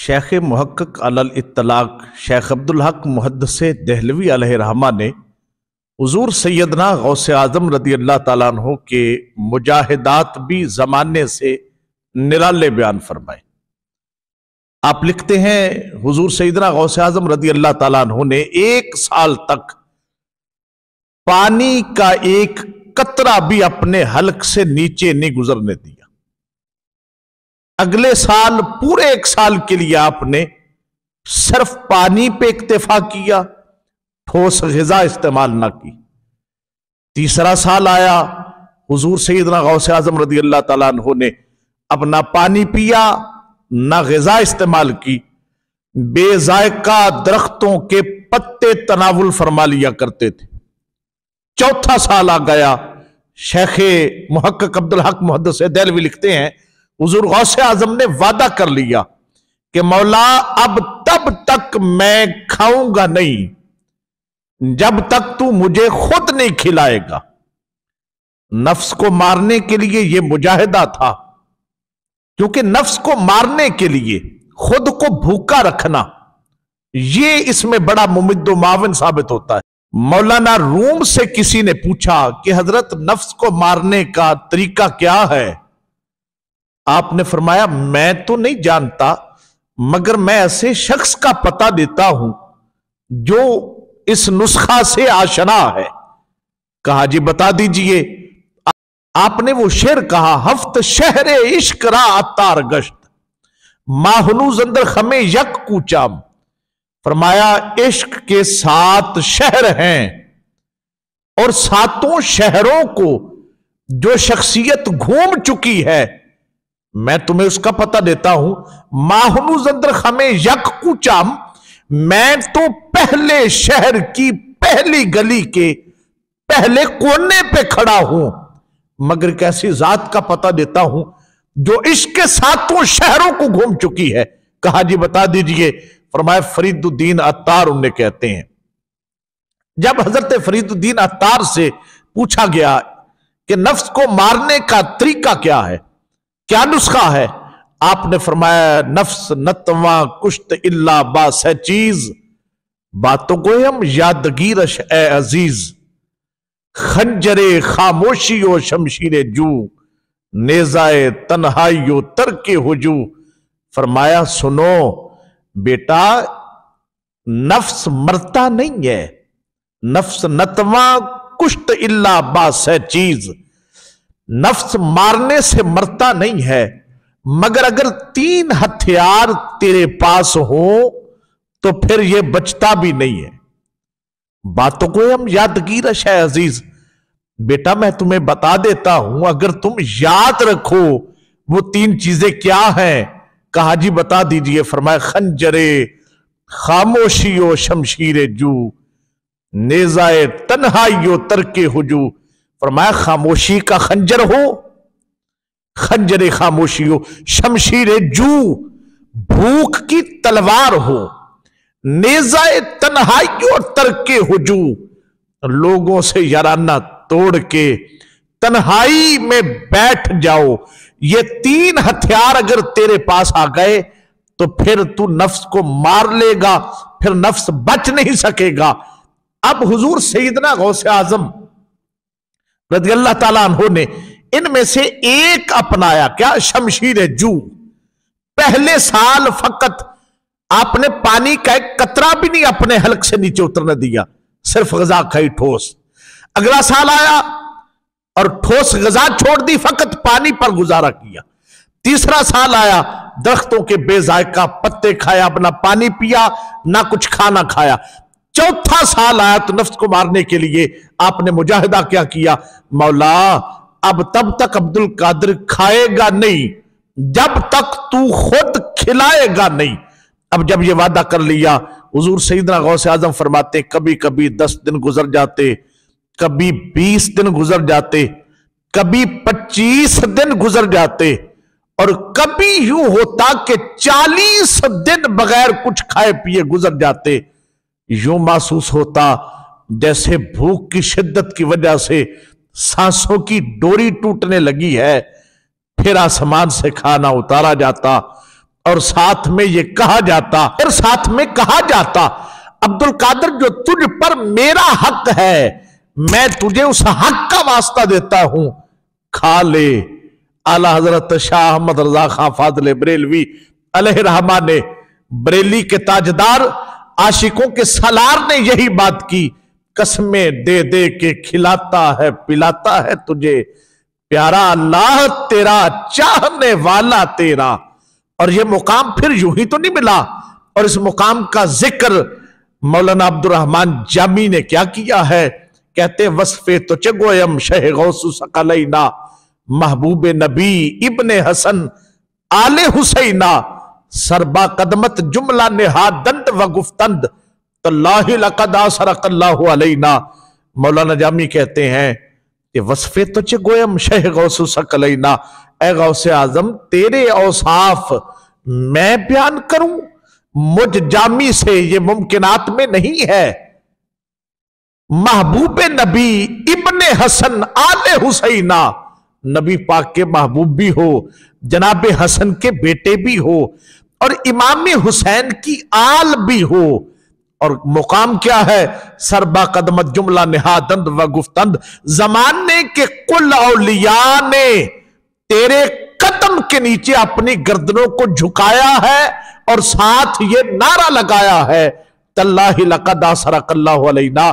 شیخ محقق علی الاطلاق شیخ عبدالحق محدث دہلوی علیہ رحمہ نے حضور سیدنا غوث اعظم رضی اللہ تعالیٰ عنہ کے مجاہدات بھی زمانے سے نرالے بیان فرمائے۔ آپ لکھتے ہیں حضور سیدنا غوث اعظم رضی اللہ تعالیٰ عنہ نے 1 سال تک پانی کا ایک قطرہ بھی اپنے حلق سے نیچے نہیں گزرنے دیا۔ اگلے سال پورے 1 سال کے لیے آپ نے صرف پانی پہ اکتفا کیا، ٹھوس غذا استعمال نہ کی۔ تیسرا سال آیا، حضور سیدنا غوث اعظم رضی اللہ تعالیٰ عنہ نے اب نہ پانی پیا نہ غذا استعمال کی، بے ذائقہ درختوں کے پتے تناول فرما لیا کرتے تھے۔ چوتھا سال آ گیا، شیخ محقق عبدالحق محدث دہلوی لکھتے ہیں حضور غوث اعظم نے وعدہ کر لیا کہ مولا اب تب تک میں کھاؤں گا نہیں جب تک تو مجھے خود نہیں کھلائے گا۔ نفس کو مارنے کے لیے یہ مجاہدہ تھا، کیونکہ نفس کو مارنے کے لیے خود کو بھوکا رکھنا یہ اس میں بڑا ممد و معاون ثابت ہوتا ہے۔ مولانا روم سے کسی نے پوچھا کہ حضرت نفس کو مارنے کا طریقہ کیا ہے؟ آپ نے فرمایا میں تو نہیں جانتا، مگر میں ایسے شخص کا پتہ دیتا ہوں جو اس نسخہ سے آشنا ہے۔ کہا جی بتا دیجئے۔ آپ نے وہ شعر کہا، ہفت شہر عشق را عطار گشت ماہنوز اندر خمیں یک کوچام۔ فرمایا عشق کے 7 شہر ہیں اور 7 شہروں کو جو شخصیت گھوم چکی ہے میں تمہیں اس کا پتہ دیتا ہوں۔ ماہنوز اندر خمیں یک کوچام، میں تو پہلے شہر کی پہلی گلی کے پہلے کونے پہ کھڑا ہوں، مگر ایک ایسی ذات کا پتہ دیتا ہوں جو عشق کے 7 شہروں کو گھوم چکی ہے۔ کہا جی بتا دیجئے۔ فرمایا فرید الدین عطار انہیں کہتے ہیں۔ جب حضرت فرید الدین عطار سے پوچھا گیا کہ نفس کو مارنے کا طریقہ کیا ہے، کیا نسخہ ہے، آپ نے فرمایا نفس نتواں کشت اللہ باس ہے چیز، باتوں کو ہم یادگیرش اے عزیز، خنجر خاموشی و شمشیر جو، نیزائے تنہائی و ترک ہجو۔ فرمایا سنو بیٹا، نفس مرتا نہیں ہے، نفس نتواں کشت اللہ باس ہے چیز، نفس مارنے سے مرتا نہیں ہے، مگر اگر 3 ہتھیار تیرے پاس ہوں تو پھر یہ بچتا بھی نہیں ہے۔ باتوں کو ہم یادگیرش ہے عزیز، بیٹا میں تمہیں بتا دیتا ہوں اگر تم یاد رکھو وہ 3 چیزیں کیا ہیں۔ کہا جی بتا دیجئے۔ فرمایا خنجر خاموشی و شمشیر جو، نیزائے تنہائی و ترک ہجو۔ فرمایا خاموشی کا خنجر ہو، خنجر خاموشی ہو، شمشیر جو بھوک کی تلوار ہو، نیزائے تنہائی اور ترک ہجو لوگوں سے یارانہ توڑ کے تنہائی میں بیٹھ جاؤ۔ یہ 3 ہتھیار اگر تیرے پاس آ گئے تو پھر تو نفس کو مار لے گا، پھر نفس بچ نہیں سکے گا۔ اب حضور سیدنا غوث اعظم رضی اللہ تعالیٰ عنہ نے ان میں سے ایک اپنایا، کیا؟ شمشیر جو۔ پہلے سال فقط آپ نے پانی کا ایک قطرہ بھی نہیں اپنے حلق سے نیچے اترنے دیا، صرف غذا کھائی ٹھوس۔ اگلا سال آیا اور ٹھوس غذا چھوڑ دی، فقط پانی پر گزارا کیا۔ تیسرا سال آیا، درختوں کے بے ذائقہ پتے کھایا، اپنا پانی پیا، نہ کچھ کھانا کھایا۔ چوتھا سال آیا تو نفس کو مارنے کے لیے آپ نے مجاہدہ کیا کیا، مولا اب تب تک عبد القادر کھائے گا نہیں جب تک تو خود کھلائے گا نہیں۔ اب جب یہ وعدہ کر لیا، حضور سیدنا غوث اعظم فرماتے کبھی کبھی 10 دن گزر جاتے، کبھی 20 دن گزر جاتے، کبھی 25 دن گزر جاتے، اور کبھی یوں ہوتا کہ 40 دن بغیر کچھ کھائے پیے گزر جاتے۔ یوں محسوس ہوتا جیسے بھوک کی شدت کی وجہ سے سانسوں کی ڈوری ٹوٹنے لگی ہے۔ پھر آسمان سے کھانا اتارا جاتا اور ساتھ میں یہ کہا جاتا، اور ساتھ میں کہا جاتا عبد القادر جو تجھ پر میرا حق ہے میں تجھے اس حق کا واسطہ دیتا ہوں، کھا لے۔ اعلی حضرت شاہ احمد رضا خان فاضل بریلوی علیہ رحمہ نے، بریلی کے تاجدار، عاشقوں کے سالار نے یہی بات کی، قسمیں دے دے کے کھلاتا ہے پلاتا ہے تجھے، پیارا اللہ تیرا چاہنے والا تیرا۔ اور یہ مقام پھر یوں ہی تو نہیں ملا، اور اس مقام کا ذکر مولانا عبد الرحمن جامی نے کیا کیا ہے، کہتے وصفے تو چگویم شہ غوث ثقلینا، محبوب نبی ابن حسن آل حسینہ، سربا قدمت جملہ نہادند و گفتند، تاللہ لقد آثرک اللہ علینا۔ مولانا جامی کہتے ہیں کہ وصفے تو چگویم شہ غوث ثقلینا، اے غوث اعظم تیرے اوصاف میں بیان کروں، مجھ جامی سے یہ ممکنات میں نہیں ہے۔ محبوب نبی ابن حسن آل حسینہ، نبی پاک کے محبوب بھی ہو، جناب حسن کے بیٹے بھی ہو، اور امام حسین کی آل بھی ہو، اور مقام کیا ہے، سربا قدمت جملہ نہادند و گفتند، زمانے کے کل اولیاء نے تیرے قدم کے نیچے اپنی گردنوں کو جھکایا ہے، اور ساتھ یہ نعرہ لگایا ہے، تاللہ لقد آثرک اللہ علینا،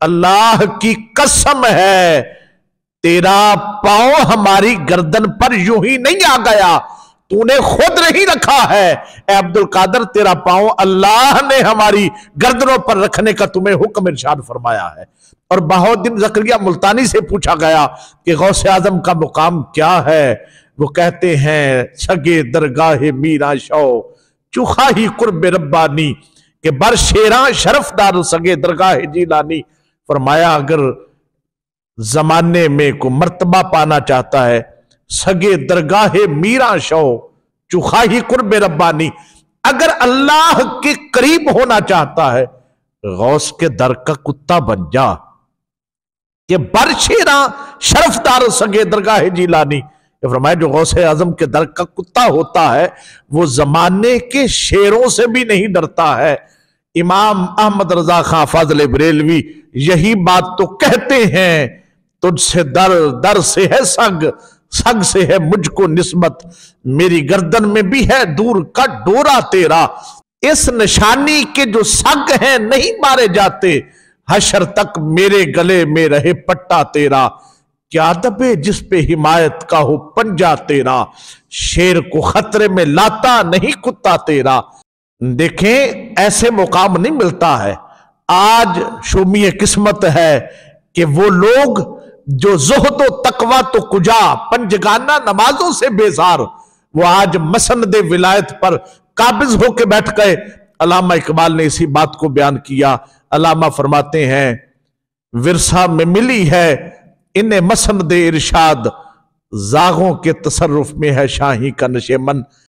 اللہ کی قسم ہے تیرا پاؤں ہماری گردن پر یوں ہی نہیں آ گیا، تو نے خود نہیں رکھا ہے، اے عبد القادر تیرا پاؤں اللہ نے ہماری گردنوں پر رکھنے کا تمہیں حکم ارشاد فرمایا ہے۔ اور بہاؤالدین زکریا ملتانی سے پوچھا گیا کہ غوث اعظم کا مقام کیا ہے، وہ کہتے ہیں سگے درگاہ میرا شو چخاہی قرب ربانی، کہ بر شیراں شرف دار سگے درگاہ جیلانی۔ فرمایا اگر زمانے میں کو مرتبہ پانا چاہتا ہے، سگے درگاہ میرا شو چخاہی قرب ربانی، اگر اللہ کے قریب ہونا چاہتا ہے غوث کے در کا کتا بن جا، کہ برشیراں شرف دار سگے درگاہ جیلانی۔ فرمایا جو غوث اعظم کے در کا کتا ہوتا ہے وہ زمانے کے شیروں سے بھی نہیں ڈرتا ہے۔ امام احمد رضا خان فاضل بریلوی یہی بات تو کہتے ہیں، تجھ سے در، در سے ہے سگ، سگ سے ہے مجھ کو نسبت، میری گردن میں بھی ہے دور کا ڈورا تیرا، اس نشانی کے جو سگ ہیں نہیں مارے جاتے، حشر تک میرے گلے میں رہے پٹا تیرا، کیا دبے جس پہ حمایت کا ہو پنجا تیرا، شیر کو خطرے میں لاتا نہیں کتا تیرا۔ دیکھیں ایسے مقام نہیں ملتا ہے، آج شومی قسمت ہے کہ وہ لوگ جو زہد و تقوی تو کجا، پنجگانہ نمازوں سے بیزار، وہ آج مسند ولایت پر قابض ہو کے بیٹھ گئے۔ علامہ اقبال نے اسی بات کو بیان کیا، علامہ فرماتے ہیں ورثہ میں ملی ہے انہیں مسند ارشاد، زاغوں کے تصرف میں ہے شاہی کا نشیمن۔